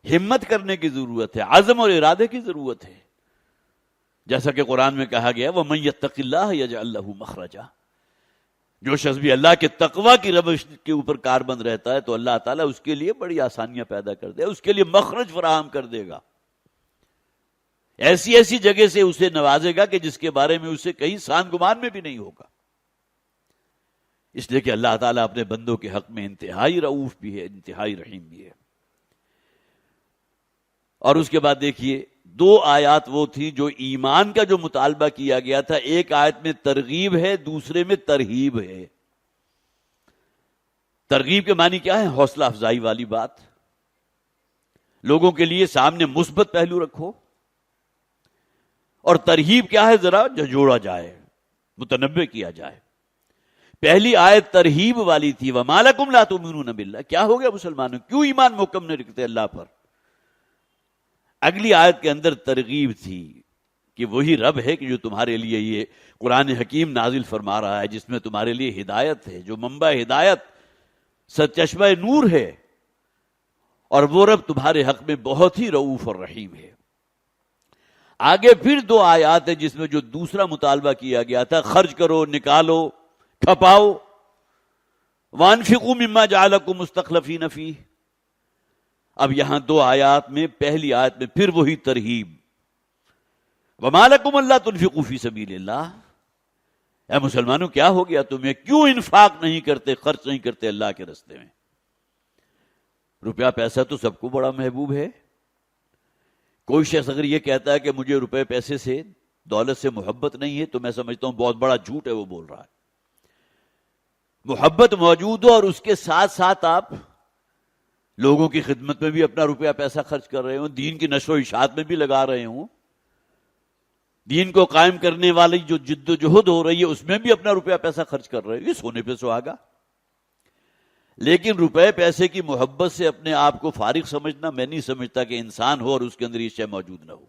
ہمت کرنے کی ضرورت ہے، عزم اور ارادے کی ضرورت ہے. جیسا کہ قرآن میں کہا گیا وَمَن يَتَّقِ اللَّهَ يَجْعَل لَّهُ مَخْرَجًا. جو شخص بھی اللہ کے تقوی کی روش کے اوپر کاربند رہتا ہے تو اللہ تعالیٰ اس کے لیے بڑی آسانیاں پیدا کر دے گا، اس کے لیے مخرج فراہم کر دے گا. ایسی ایسی جگہ سے اسے نوازے گا کہ جس کے بارے میں اسے کہیں سان گمان میں بھی نہیں ہوگا. اس لیے کہ اللہ تعالیٰ اپنے بندوں کے حق میں انتہائی رؤوف بھی ہے، انتہائی رحیم بھی ہے. اور اس کے بعد دیکھیے دو آیات وہ تھی جو ایمان کا جو مطالبہ کیا گیا تھا، ایک آیت میں ترغیب ہے، دوسرے میں ترہیب ہے. ترغیب کے معنی کیا ہے؟ حوصلہ افزائی والی بات، لوگوں کے لیے سامنے مثبت پہلو رکھو. اور ترہیب کیا ہے؟ ذرا جھنجھوڑا جائے، متنبہ کیا جائے. پہلی آیت ترہیب والی تھی وَمَا لَكُمْ لَا تُؤْمِنُونَ بِاللَّهِ، کیا ہو گیا مسلمانوں، کیوں ایمان محکم نہیں رکھتے اللہ پر. اگلی آیت کے اندر ترغیب تھی کہ وہی رب ہے کہ جو تمہارے لیے یہ قرآن حکیم نازل فرما رہا ہے، جس میں تمہارے لیے ہدایت ہے، جو منبع ہدایت سرچشمہ نور ہے، اور وہ رب تمہارے حق میں بہت ہی رؤوف اور رحیم ہے. آگے پھر دو آیات ہیں جس میں جو دوسرا مطالبہ کیا گیا تھا، خرچ کرو، نکالو، کھپاؤ. وَانفِقُوا مِمَّا جَعَلَكُمْ مُسْتَخْلَفِينَ فِيهِ. اب یہاں دو آیات میں، پہلی آیت میں پھر وہی ترہیب وَمَا لَكُمْ أَلَّا تُنْفِقُوا فِي سَبِيلِ اللَّهِ. اے مسلمانوں کیا ہو گیا تمہیں، کیوں انفاق نہیں کرتے، خرچ نہیں کرتے اللہ کے راستے میں. روپیہ پیسہ تو سب کو بڑا محبوب ہے. کوئی شخص اگر یہ کہتا ہے کہ مجھے روپے پیسے سے، دولت سے محبت نہیں ہے، تو میں سمجھتا ہوں بہت بڑا جھوٹ ہے وہ بول رہا ہے. محبت موجود ہو اور اس کے ساتھ ساتھ آپ لوگوں کی خدمت میں بھی اپنا روپیہ پیسہ خرچ کر رہے ہوں، دین کی نشر و اشاعت میں بھی لگا رہے ہوں، دین کو قائم کرنے والی جو جد و جہد ہو رہی ہے اس میں بھی اپنا روپیہ پیسہ خرچ کر رہے ہوں، یہ سونے پہ سہاگا. لیکن روپے پیسے کی محبت سے اپنے آپ کو فارغ سمجھنا، میں نہیں سمجھتا کہ انسان ہو اور اس کے اندر یہ شے موجود نہ ہو.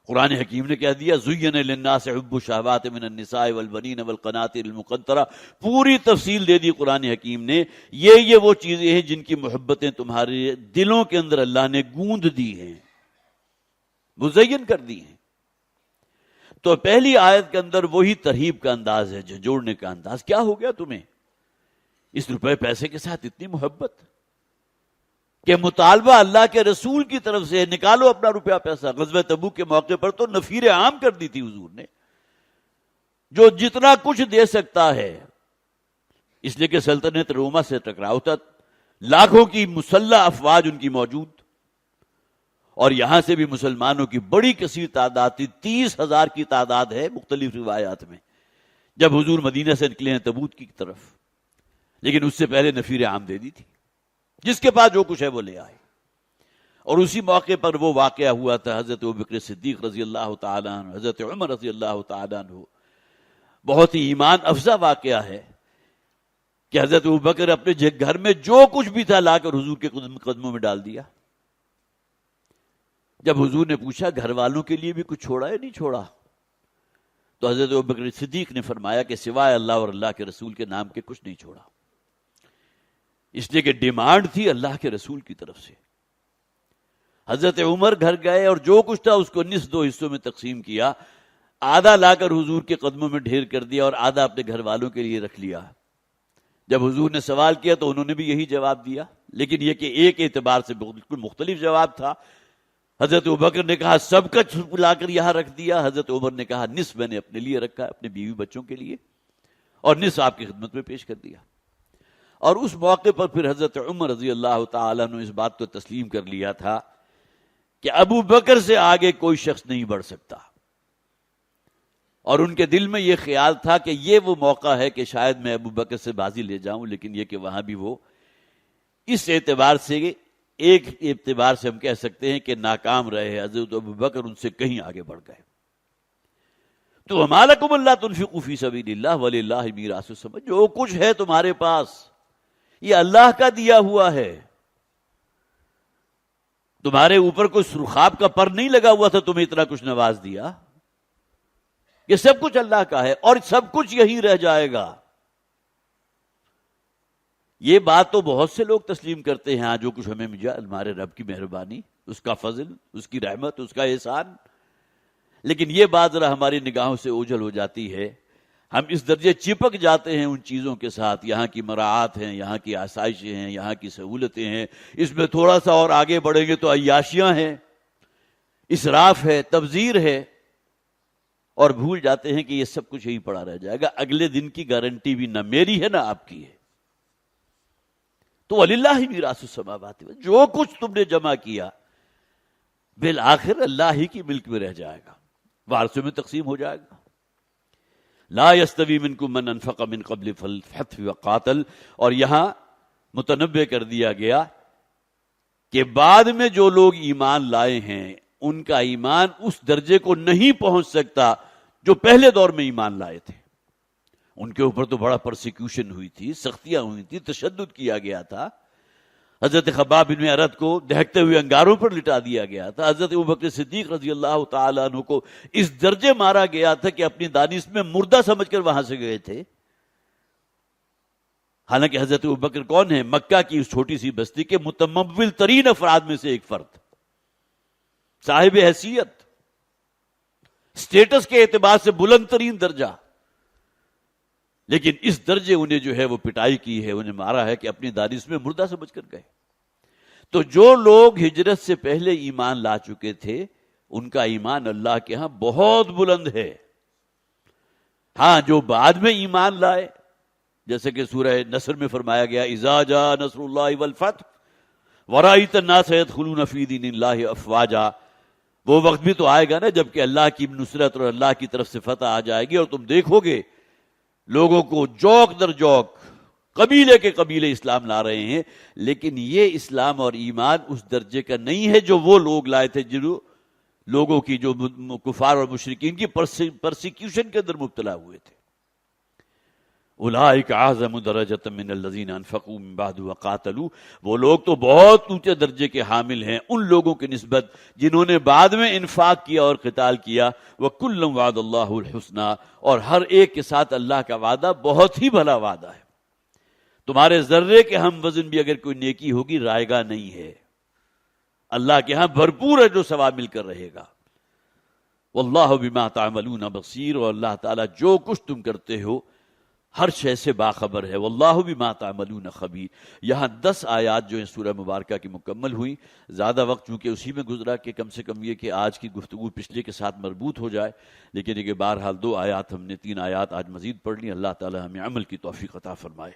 قرآن حکیم نے کہہ دیا زُيِّنَ لِلنَّاسِ حُبُّ الشَّهَوَاتِ مِنَ النِّسَاءِ وَالْبَنِينَ وَالْقَنَاطِيرِ الْمُقَنطَرَةِ. پوری تفصیل دے دی قرآن حکیم نے. یہ وہ چیزیں ہیں جن کی محبتیں تمہارے دلوں کے اندر اللہ نے گوند دی ہیں، مزین کر دی ہیں. تو پہلی آیت کے اندر وہی ترہیب کا انداز ہے، جھنجھوڑنے کا انداز. کیا ہو گیا تمہیں اس روپے پیسے کے ساتھ اتنی محبت کہ مطالبہ اللہ کے رسول کی طرف سے نکالو اپنا روپیہ پیسہ. غزوہ تبوک کے موقع پر تو نفیر عام کر دی تھی حضور نے، جو جتنا کچھ دے سکتا ہے، اس لیے کہ سلطنت روما سے ٹکراؤ تھا، لاکھوں کی مسلح افواج ان کی موجود، اور یہاں سے بھی مسلمانوں کی بڑی کثیر تعداد تھی. 30,000 کی تعداد ہے مختلف روایات میں جب حضور مدینہ سے نکلے ہیں تبوک کی طرف. لیکن اس سے پہلے نفیر عام دے دی تھی، جس کے پاس جو کچھ ہے وہ لے آئے۔ اور اسی موقع پر وہ واقعہ ہوا تھا حضرت ابوبکر صدیق رضی اللہ تعالیٰ عنہ، حضرت عمر رضی اللہ تعالیٰ عنہ، بہت ہی ایمان افزا واقعہ ہے کہ حضرت ابوبکر اپنے گھر میں جو کچھ بھی تھا لا کر حضور کے قدموں میں ڈال دیا۔ جب حضور نے پوچھا گھر والوں کے لیے بھی کچھ چھوڑا یا نہیں چھوڑا، تو حضرت ابوبکر صدیق نے فرمایا کہ سوائے اللہ اور اللہ کے رسول کے نام کے کچھ نہیں چھوڑا، اس لیے کہ ڈیمانڈ تھی اللہ کے رسول کی طرف سے۔ حضرت عمر گھر گئے اور جو کچھ تھا اس کو نصف دو حصوں میں تقسیم کیا، آدھا لا کر حضور کے قدموں میں ڈھیر کر دیا اور آدھا اپنے گھر والوں کے لیے رکھ لیا۔ جب حضور نے سوال کیا تو انہوں نے بھی یہی جواب دیا، لیکن یہ کہ ایک اعتبار سے بالکل مختلف جواب تھا۔ حضرت ابوبکر نے کہا سب کا لا کر یہاں رکھ دیا، حضرت عمر نے کہا نصف میں نے اپنے لیے رکھا، اپنے بیوی بچوں کے لیے، اور نصف آپ کی خدمت میں پیش کر دیا۔ اور اس موقع پر پھر حضرت عمر رضی اللہ تعالیٰ نے اس بات کو تسلیم کر لیا تھا کہ ابو بکر سے آگے کوئی شخص نہیں بڑھ سکتا، اور ان کے دل میں یہ خیال تھا کہ یہ وہ موقع ہے کہ شاید میں ابو بکر سے بازی لے جاؤں، لیکن یہ کہ وہاں بھی وہ اس اعتبار سے، ایک اعتبار سے ہم کہہ سکتے ہیں کہ ناکام رہے، حضرت ابو بکر ان سے کہیں آگے بڑھ گئے۔ تو وَمَا لَكُمْ أَلَّا تُنْفِقُوا فِي سَبِيلِ اللَّهِ وَلِلَّهِ مِيرَاثُ السَّمَاوَاتِ، جو کچھ ہے تمہارے پاس یہ اللہ کا دیا ہوا ہے، تمہارے اوپر کوئی سرخاب کا پر نہیں لگا ہوا تھا تمہیں اتنا کچھ نواز دیا، یہ سب کچھ اللہ کا ہے اور سب کچھ یہی رہ جائے گا۔ یہ بات تو بہت سے لوگ تسلیم کرتے ہیں، ہاں جو کچھ ہمیں ملا ہمارے رب کی مہربانی، اس کا فضل، اس کی رحمت، اس کا احسان، لیکن یہ بات ذرا ہماری نگاہوں سے اوجھل ہو جاتی ہے، ہم اس درجے چپک جاتے ہیں ان چیزوں کے ساتھ، یہاں کی مراعات ہیں، یہاں کی آسائشیں ہیں، یہاں کی سہولتیں ہیں، اس میں تھوڑا سا اور آگے بڑھیں گے تو عیاشیاں ہیں، اسراف ہے، تبذیر ہے، اور بھول جاتے ہیں کہ یہ سب کچھ یہیں پڑا رہ جائے گا، اگلے دن کی گارنٹی بھی نہ میری ہے نہ آپ کی ہے۔ تو وَلِلَّهِ مِيرَاثُ السَّمَاوَاتِ، جو کچھ تم نے جمع کیا بالآخر اللہ ہی کی ملک میں رہ جائے گا، وارثوں میں تقسیم ہو جائے گا۔ لا يستوي منكم من انفق من قبل الفتح وقاتل، اور یہاں متنبہ کر دیا گیا کہ بعد میں جو لوگ ایمان لائے ہیں ان کا ایمان اس درجے کو نہیں پہنچ سکتا جو پہلے دور میں ایمان لائے تھے۔ ان کے اوپر تو بڑا پرسیکیوشن ہوئی تھی، سختیاں ہوئی تھی، تشدد کیا گیا تھا، حضرت خباب بن ارت کو دہکتے ہوئے انگاروں پر لٹا دیا گیا تھا، حضرت ابوبکر صدیق رضی اللہ تعالیٰ عنہ کو اس درجے مارا گیا تھا کہ اپنی دانش میں مردہ سمجھ کر وہاں سے گئے تھے۔ حالانکہ حضرت ابوبکر کون ہے؟ مکہ کی اس چھوٹی سی بستی کے متمول ترین افراد میں سے ایک فرد، صاحب حیثیت، سٹیٹس کے اعتبار سے بلند ترین درجہ، لیکن اس درجے انہیں جو ہے وہ پٹائی کی ہے، انہیں مارا ہے کہ اپنی دانش میں مردہ سمجھ کر گئے۔ تو جو لوگ ہجرت سے پہلے ایمان لا چکے تھے ان کا ایمان اللہ کے ہاں بہت بلند ہے۔ ہاں جو بعد میں ایمان لائے، جیسے کہ سورہ نصر میں فرمایا گیا اذا جاء نصر اللہ والفتح ورأیت الناس يدخلون فی دین اللہ افواجا، وہ وقت بھی تو آئے گا نا جب کہ اللہ کی نصرت اور اللہ کی طرف سے فتح آ جائے گی اور تم دیکھو گے لوگوں کو جوک در جوک، قبیلے کے قبیلے اسلام لا رہے ہیں، لیکن یہ اسلام اور ایمان اس درجے کا نہیں ہے جو وہ لوگ لائے تھے جنہوں لوگوں کی جو کفار اور مشرکین کی پرسیکیوشن کے اندر مبتلا ہوئے تھے۔ اولئک اعظم درجۃ من الذین انفقوا من بعد وقاتلوا، وہ لوگ تو بہت اونچے درجے کے حامل ہیں ان لوگوں کی نسبت جنہوں نے بعد میں انفاق کیا اور قتال کیا۔ وکلا وعد اللہ الحسنی، اور ہر ایک کے ساتھ اللہ کا وعدہ بہت ہی بھلا وعدہ ہے۔ تمہارے ذرے کے ہم وزن بھی اگر کوئی نیکی ہوگی رائے گا نہیں ہے، اللہ کے ہاں بھرپور ہے جو ثواب مل کر رہے گا۔ واللہ بما تعملون بصیر، اور اللہ تعالیٰ جو کچھ تم کرتے ہو ہر شے سے باخبر ہے۔ واللہ بما تعملون خبیر۔ یہاں 10 آیات جو ہیں سورہ مبارکہ کی مکمل ہوئی، زیادہ وقت چونکہ اسی میں گزرا کہ کم سے کم یہ کہ آج کی گفتگو پچھلے کے ساتھ مربوط ہو جائے، لیکن یہ کہ بہرحال 2 آیات ہم نے 3 آیات آج مزید پڑھ لی۔ اللہ تعالی ہمیں عمل کی توفیق عطا فرمائے۔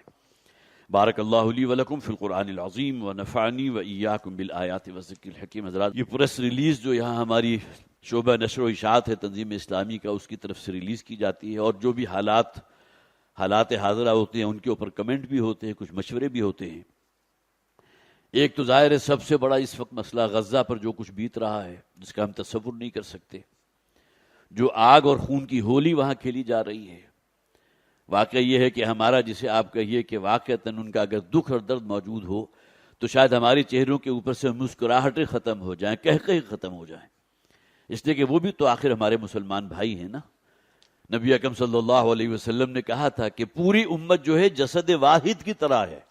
بارک اللہ لی ولکم فی القرآن العظیم ونفعنی وإیاکم بالآیات والذکر الحکیم۔ حضرات، یہ پریس ریلیز جو یہاں ہماری شعبہ نشر و اشاعت ہے تنظیم اسلامی کا، اس کی طرف سے ریلیز کی جاتی ہے، اور جو بھی حالات حالات حاضرہ ہوتے ہیں، ان کے اوپر کمنٹ بھی ہوتے ہیں، کچھ مشورے بھی ہوتے ہیں۔ ایک تو ظاہر ہے سب سے بڑا اس وقت مسئلہ غزہ پر جو کچھ بیت رہا ہے، جس کا ہم تصور نہیں کر سکتے، جو آگ اور خون کی ہولی وہاں کھیلی جا رہی ہے۔ واقعہ یہ ہے کہ ہمارا، جسے آپ کہیے کہ واقعتاً ان کا اگر دکھ اور درد موجود ہو تو شاید ہمارے چہروں کے اوپر سے مسکراہٹیں ختم ہو جائیں، قہقہے ختم ہو جائیں، اس لیے کہ وہ بھی تو آخر ہمارے مسلمان بھائی ہیں نا۔ نبی اکرم صلی اللہ علیہ وسلم نے کہا تھا کہ پوری امت جو ہے جسد واحد کی طرح ہے،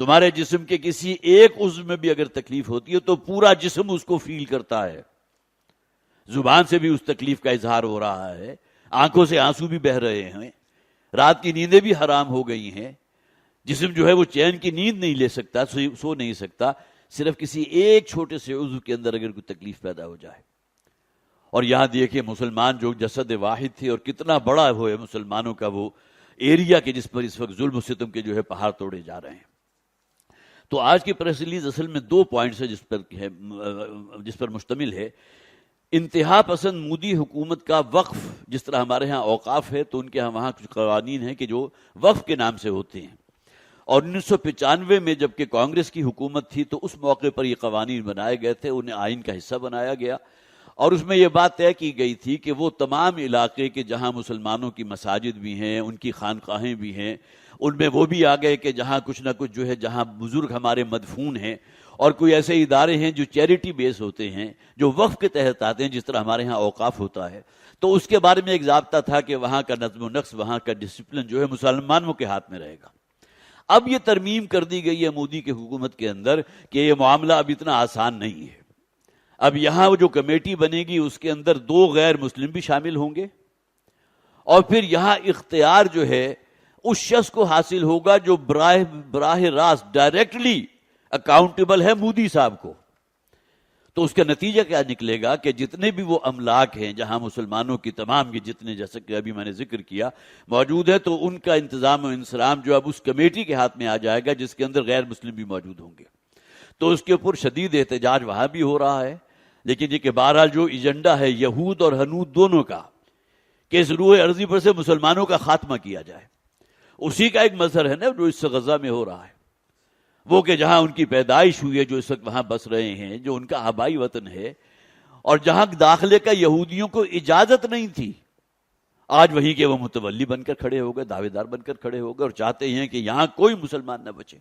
تمہارے جسم کے کسی ایک عضو میں بھی اگر تکلیف ہوتی ہے تو پورا جسم اس کو فیل کرتا ہے، زبان سے بھی اس تکلیف کا اظہار ہو رہا ہے، آنکھوں سے آنسو بھی بہہ رہے ہیں، رات کی نیندیں بھی حرام ہو گئی ہیں، جسم جو ہے وہ چین کی نیند نہیں لے سکتا، سو نہیں سکتا، صرف کسی ایک چھوٹے سے عضو کے اندر اگر کوئی تکلیف پیدا ہو جائے۔ اور یہاں دیکھیں مسلمان جو جسد واحد تھے، اور کتنا بڑا وہ ہے مسلمانوں کا وہ ایریا کہ جس پر اس وقت ظلم و ستم کے جو ہے پہاڑ توڑے جا رہے ہیں۔ تو آج کی پریس ریلیز اصل میں 2 پوائنٹس ہے جس پر مشتمل ہے۔ انتہا پسند مودی حکومت کا وقف، جس طرح ہمارے ہاں اوقاف ہے تو ان کے وہاں کچھ قوانین ہیں کہ جو وقف کے نام سے ہوتے ہیں، اور 1995 میں جب کہ کانگریس کی حکومت تھی تو اس موقع پر یہ قوانین بنائے گئے تھے، انہیں آئین کا حصہ بنایا گیا، اور اس میں یہ بات طے کی گئی تھی کہ وہ تمام علاقے کے جہاں مسلمانوں کی مساجد بھی ہیں، ان کی خانقاہیں بھی ہیں، ان میں وہ بھی آ گئے کہ جہاں کچھ نہ کچھ جو ہے جہاں بزرگ ہمارے مدفون ہیں، اور کوئی ایسے ادارے ہیں جو چیریٹی بیس ہوتے ہیں، جو وقف کے تحت آتے ہیں، جس طرح ہمارے ہاں اوقاف ہوتا ہے، تو اس کے بارے میں ایک ضابطہ تھا کہ وہاں کا نظم و نسق، وہاں کا ڈسپلن جو ہے مسلمانوں کے ہاتھ میں رہے گا۔ اب یہ ترمیم کر دی گئی ہے مودی کی حکومت کے اندر کہ یہ معاملہ اب اتنا آسان نہیں ہے۔ اب یہاں وہ جو کمیٹی بنے گی اس کے اندر 2 غیر مسلم بھی شامل ہوں گے، اور پھر یہاں اختیار جو ہے اس شخص کو حاصل ہوگا جو براہ راست ڈائریکٹلی اکاؤنٹیبل ہے مودی صاحب کو۔ تو اس کا نتیجہ کیا نکلے گا کہ جتنے بھی وہ املاک ہیں جہاں مسلمانوں کی تمام کے جتنے، جیسے کہ ابھی میں نے ذکر کیا، موجود ہے، تو ان کا انتظام و انصرام جو اب اس کمیٹی کے ہاتھ میں آ جائے گا جس کے اندر غیر مسلم بھی موجود ہوں گے۔ تو اس کے اوپر شدید احتجاج وہاں بھی ہو رہا ہے، لیکن یہ کہ بہرحال جو ایجنڈا ہے یہود اور ہنود دونوں کا کہ اس روح ارضی پر سے مسلمانوں کا خاتمہ کیا جائے، اسی کا ایک مظہر ہے نا جو اس سے غزہ میں ہو رہا ہے، وہ کہ جہاں ان کی پیدائش ہوئی ہے، جو اس وقت وہاں بس رہے ہیں، جو ان کا آبائی وطن ہے، اور جہاں داخلے کا یہودیوں کو اجازت نہیں تھی، آج وہیں کے وہ متولی بن کر کھڑے ہو گئے، دعوے دار بن کر کھڑے ہو گئے، اور چاہتے ہیں کہ یہاں کوئی مسلمان نہ بچے۔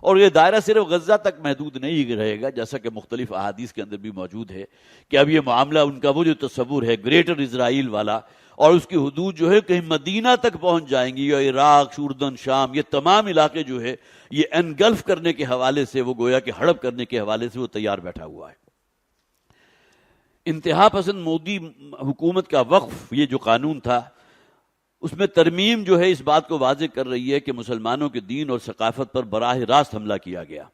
اور یہ دائرہ صرف غزہ تک محدود نہیں رہے گا، جیسا کہ مختلف احادیث کے اندر بھی موجود ہے کہ اب یہ معاملہ ان کا وہ جو تصور ہے گریٹر اسرائیل والا، اور اس کی حدود جو ہے کہیں مدینہ تک پہنچ جائیں گی، یا عراق، اردن، شام، یہ تمام علاقے جو ہے یہ انگلف کرنے کے حوالے سے، وہ گویا کہ ہڑپ کرنے کے حوالے سے وہ تیار بیٹھا ہوا ہے۔ انتہا پسند مودی حکومت کا وقف، یہ جو قانون تھا، اس میں ترمیم جو ہے اس بات کو واضح کر رہی ہے کہ مسلمانوں کے دین اور ثقافت پر براہ راست حملہ کیا گیا۔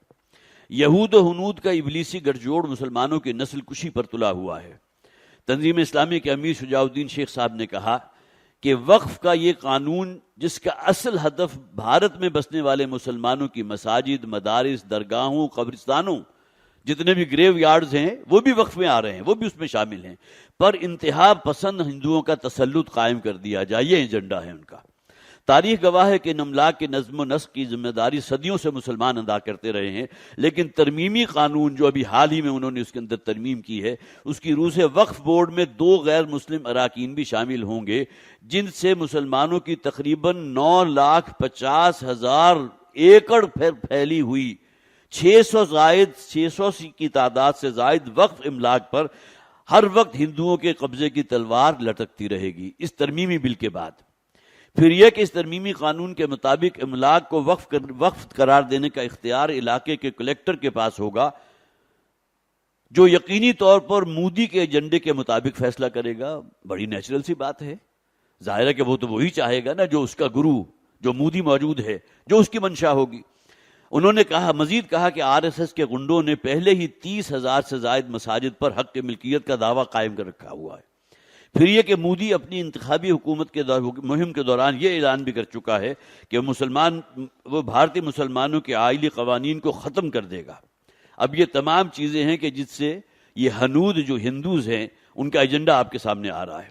یہود و ہنود کا ابلیسی گٹھ جوڑ مسلمانوں کی نسل کشی پر تلا ہوا ہے۔ تنظیم اسلامی کے امیر شجاع الدین شیخ صاحب نے کہا کہ وقف کا یہ قانون، جس کا اصل ہدف بھارت میں بسنے والے مسلمانوں کی مساجد، مدارس، درگاہوں، قبرستانوں، جتنے بھی گریو یارڈز ہیں وہ بھی وقف میں آ رہے ہیں، وہ بھی اس میں شامل ہیں، پر انتہا پسند ہندوؤں کا تسلط قائم کر دیا جائے، یہ ایجنڈا ہے ان کا۔ تاریخ گواہ ہے کہ ان املاک کے نظم و نسق کی ذمہ داری صدیوں سے مسلمان ادا کرتے رہے ہیں، لیکن ترمیمی قانون جو ابھی حال ہی میں انہوں نے اس کے اندر ترمیم کی ہے، اس کی روح سے وقف بورڈ میں 2 غیر مسلم اراکین بھی شامل ہوں گے، جن سے مسلمانوں کی تقریباً 9,50,000 ایکڑ پھیلی ہوئی 600 کی تعداد سے زائد وقف املاک پر ہر وقت ہندوؤں کے قبضے کی تلوار لٹکتی رہے گی اس ترمیمی بل کے بعد۔ پھر یہ کہ اس ترمیمی قانون کے مطابق املاک کو وقف قرار دینے کا اختیار علاقے کے کلیکٹر کے پاس ہوگا، جو یقینی طور پر مودی کے ایجنڈے کے مطابق فیصلہ کرے گا۔ بڑی نیچرل سی بات ہے، ظاہر ہے کہ وہ تو وہی چاہے گا نا جو اس کا گرو، جو مودی موجود ہے، جو اس کی منشا ہوگی۔ انہوں نے مزید کہا کہ RSS کے گنڈوں نے پہلے ہی 30,000 سے زائد مساجد پر حق ملکیت کا دعویٰ قائم کر رکھا ہوا ہے۔ پھر یہ کہ مودی اپنی انتخابی حکومت کے مہم کے دوران یہ اعلان بھی کر چکا ہے کہ وہ بھارتی مسلمانوں کے آئلی قوانین کو ختم کر دے گا۔ اب یہ تمام چیزیں ہیں کہ جس سے یہ ہنود جو ہندوز ہیں ان کا ایجنڈا آپ کے سامنے آ رہا ہے۔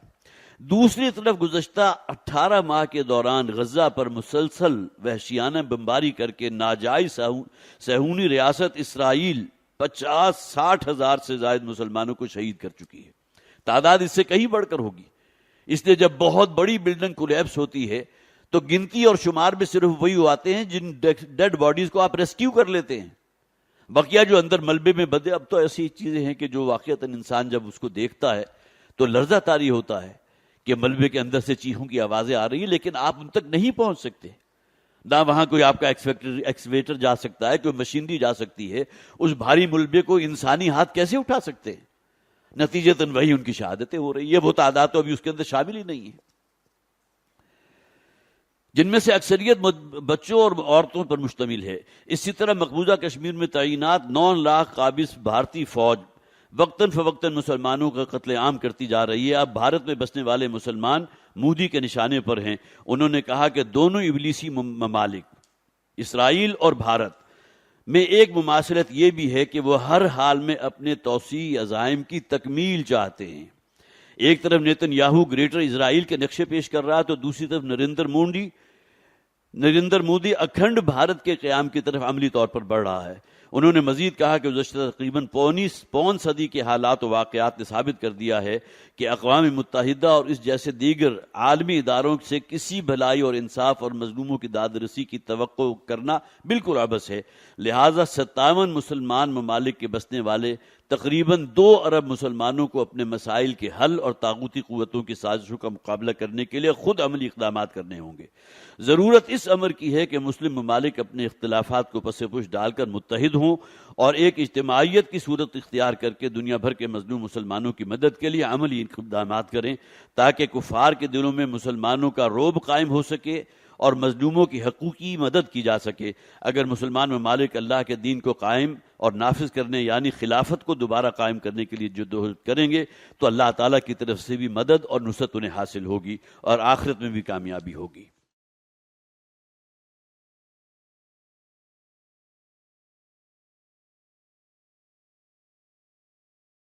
دوسری طرف گزشتہ 18 ماہ کے دوران غزہ پر مسلسل وحشیانہ بمباری کر کے ناجائز صہیونی ریاست اسرائیل 50-60 ہزار سے زائد مسلمانوں کو شہید کر چکی ہے. تعداد اس سے کہیں بڑھ کر ہوگی. اس لیے جب بہت بڑی بلڈنگ کولیپس ہوتی ہے تو گنتی اور شمار میں صرف وہی آتے ہیں جن ڈیڈ باڈیز کو آپ ریسکیو کر لیتے ہیں. بقیہ جو اندر ملبے میں بدے، اب تو ایسی چیزیں ہیں کہ جو واقعتاً انسان جب اس کو دیکھتا ہے تو لرزہ طاری ہوتا ہے کہ ملبے کے اندر سے چیخوں کی آوازیں آ رہی ہیں، لیکن آپ ان تک نہیں پہنچ سکتے. نہ وہاں کوئی آپ کا ایکسویٹر جا سکتا ہے، کوئی مشینری جا سکتی ہے. اس بھاری ملبے کو انسانی ہاتھ کیسے اٹھا سکتے ہیں؟ نتیجتاً وہی ان کی شہادتیں ہو رہی ہے. وہ تعداد تو ابھی اس کے اندر شامل ہی نہیں ہے، جن میں سے اکثریت بچوں اور عورتوں پر مشتمل ہے. اسی طرح مقبوضہ کشمیر میں تعینات 9 لاکھ قابض بھارتی فوج وقتاً فوقتاً مسلمانوں کا قتل عام کرتی جا رہی ہے. اب بھارت میں بسنے والے مسلمان مودی کے نشانے پر ہیں. انہوں نے کہا کہ دونوں ابلیسی ممالک اسرائیل اور بھارت میں ایک مماثلت یہ بھی ہے کہ وہ ہر حال میں اپنے توسیعی عزائم کی تکمیل چاہتے ہیں. ایک طرف نیتن یاہو گریٹر اسرائیل کے نقشے پیش کر رہا ہے تو دوسری طرف نریندر مودی اکھنڈ بھارت کے قیام کی طرف عملی طور پر بڑھ رہا ہے. انہوں نے مزید کہا کہ گزشتہ تقریباً پون صدی کے حالات و واقعات نے ثابت کر دیا ہے کہ اقوام متحدہ اور اس جیسے دیگر عالمی اداروں سے کسی بھلائی اور انصاف اور مظلوموں کی داد رسی کی توقع کرنا بالکل عبث ہے. لہٰذا 57 مسلمان ممالک کے بسنے والے تقریباً 2 ارب مسلمانوں کو اپنے مسائل کے حل اور طاغوتی قوتوں کی سازشوں کا مقابلہ کرنے کے لیے خود عملی اقدامات کرنے ہوں گے. ضرورت اس امر کی ہے کہ مسلم ممالک اپنے اختلافات کو پس پش ڈال کر متحد ہوں اور ایک اجتماعیت کی صورت اختیار کر کے دنیا بھر کے مظلوم مسلمانوں کی مدد کے لیے عملی اقدامات کریں تاکہ کفار کے دلوں میں مسلمانوں کا رعب قائم ہو سکے اور مظلوموں کی حقوقی مدد کی جا سکے. اگر مسلمان ممالک اللہ کے دین کو قائم اور نافذ کرنے یعنی خلافت کو دوبارہ قائم کرنے کے لیے جدوجہد کریں گے تو اللہ تعالیٰ کی طرف سے بھی مدد اور نصرت انہیں حاصل ہوگی اور آخرت میں بھی کامیابی ہوگی.